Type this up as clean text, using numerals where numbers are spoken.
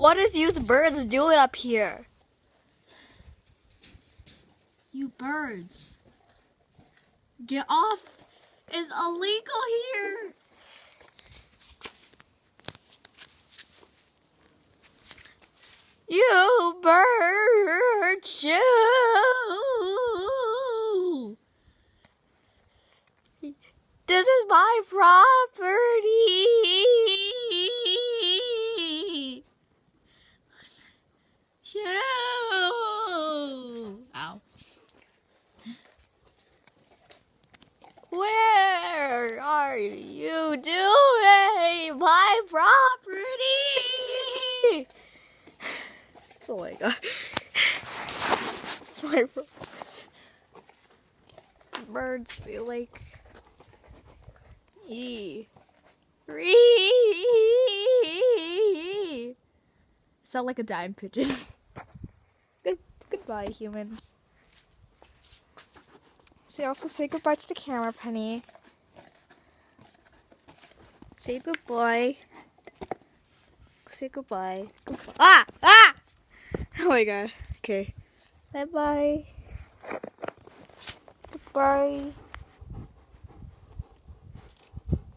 What is you birds doing up here? You birds. Get off. It's illegal here. You bird, shoo. This is my property. Shoo. Ow. Where are you doing my property? Oh my god. It's my birds feel like sound like a dying pigeon. Goodbye, humans. So also say goodbye to the camera, Penny. Say goodbye. Say goodbye. Goodbye. Ah! Ah! Oh my god. Okay. Bye-bye. Goodbye.